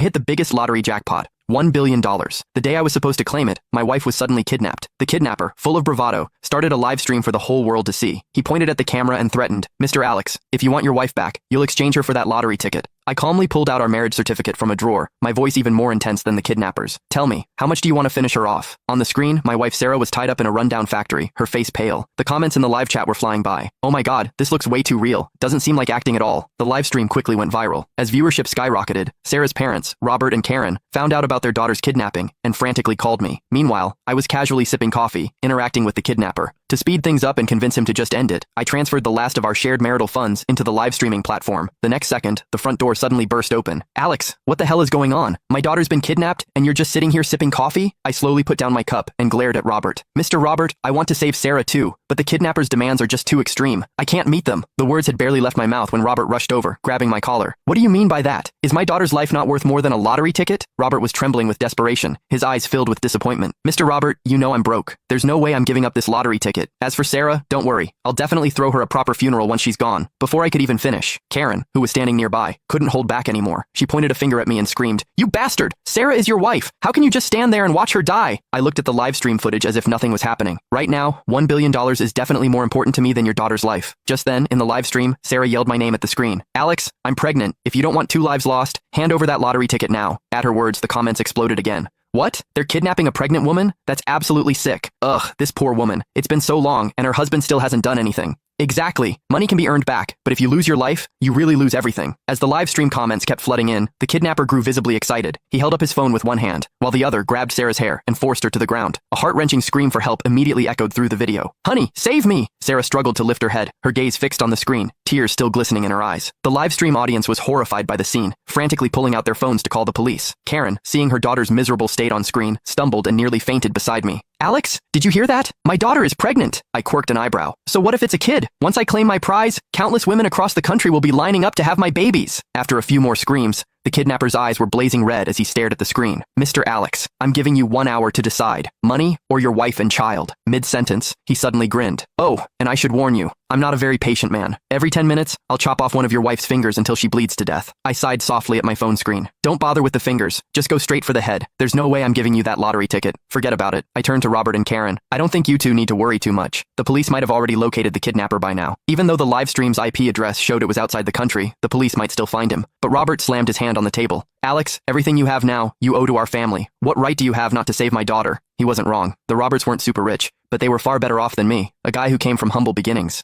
I hit the biggest lottery jackpot. $1 billion. The day I was supposed to claim it, my wife was suddenly kidnapped. The kidnapper, full of bravado, started a live stream for the whole world to see. He pointed at the camera and threatened, "Mr. Alex, if you want your wife back, you'll exchange her for that lottery ticket." I calmly pulled out our marriage certificate from a drawer, my voice even more intense than the kidnappers. "Tell me, how much do you want to finish her off?" On the screen, my wife Sarah was tied up in a rundown factory, her face pale. The comments in the live chat were flying by. "Oh my god, this looks way too real. Doesn't seem like acting at all." The live stream quickly went viral. As viewership skyrocketed, Sarah's parents, Robert and Karen, found out about their daughter's kidnapping and frantically called me. Meanwhile, I was casually sipping coffee, interacting with the kidnapper. To speed things up and convince him to just end it, I transferred the last of our shared marital funds into the live streaming platform. The next second, the front door suddenly burst open. "Alex, what the hell is going on? My daughter's been kidnapped, and you're just sitting here sipping coffee?" I slowly put down my cup and glared at Robert. "Mr. Robert, I want to save Sarah too, but the kidnappers' demands are just too extreme. I can't meet them." The words had barely left my mouth when Robert rushed over, grabbing my collar. "What do you mean by that? Is my daughter's life not worth more than a lottery ticket?" Robert was trembling with desperation, his eyes filled with disappointment. "Mr. Robert, you know I'm broke. There's no way I'm giving up this lottery ticket. As for Sarah, don't worry. I'll definitely throw her a proper funeral once she's gone." Before I could even finish, Karen, who was standing nearby, couldn't hold back anymore. She pointed a finger at me and screamed, "You bastard! Sarah is your wife! How can you just stand there and watch her die?" I looked at the live stream footage as if nothing was happening. Right now, $1 billion is definitely more important to me than your daughter's life. Just then, in the live stream, Sarah yelled my name at the screen. "Alex, I'm pregnant. If you don't want 2 lives lost, hand over that lottery ticket now." At her words, the comments exploded again. "What? They're kidnapping a pregnant woman? That's absolutely sick. Ugh, this poor woman. It's been so long, and her husband still hasn't done anything." Exactly. Money can be earned back, but if you lose your life, you really lose everything. As the live stream comments kept flooding in, the kidnapper grew visibly excited. He held up his phone with one hand, while the other grabbed Sarah's hair and forced her to the ground. A heart-wrenching scream for help immediately echoed through the video. "Honey, save me!" Sarah struggled to lift her head, her gaze fixed on the screen, tears still glistening in her eyes. The live stream audience was horrified by the scene, frantically pulling out their phones to call the police. Karen, seeing her daughter's miserable state on screen, stumbled and nearly fainted beside me. "Alex, did you hear that? My daughter is pregnant." I quirked an eyebrow. "So what if it's a kid? Once I claim my prize, countless women across the country will be lining up to have my babies." After a few more screams, the kidnapper's eyes were blazing red as he stared at the screen. "Mr. Alex, I'm giving you 1 hour to decide. Money or your wife and child." Mid-sentence, he suddenly grinned. "Oh, and I should warn you, I'm not a very patient man. Every 10 minutes, I'll chop off one of your wife's fingers until she bleeds to death." I sighed softly at my phone screen. "Don't bother with the fingers. Just go straight for the head. There's no way I'm giving you that lottery ticket. Forget about it." I turned to Robert and Karen. "I don't think you two need to worry too much. The police might have already located the kidnapper by now. Even though the live stream's IP address showed it was outside the country, the police might still find him." But Robert slammed his hand on the table. "Alex, everything you have now, you owe to our family. What right do you have not to save my daughter?" He wasn't wrong. The Roberts weren't super rich, but they were far better off than me, a guy who came from humble beginnings.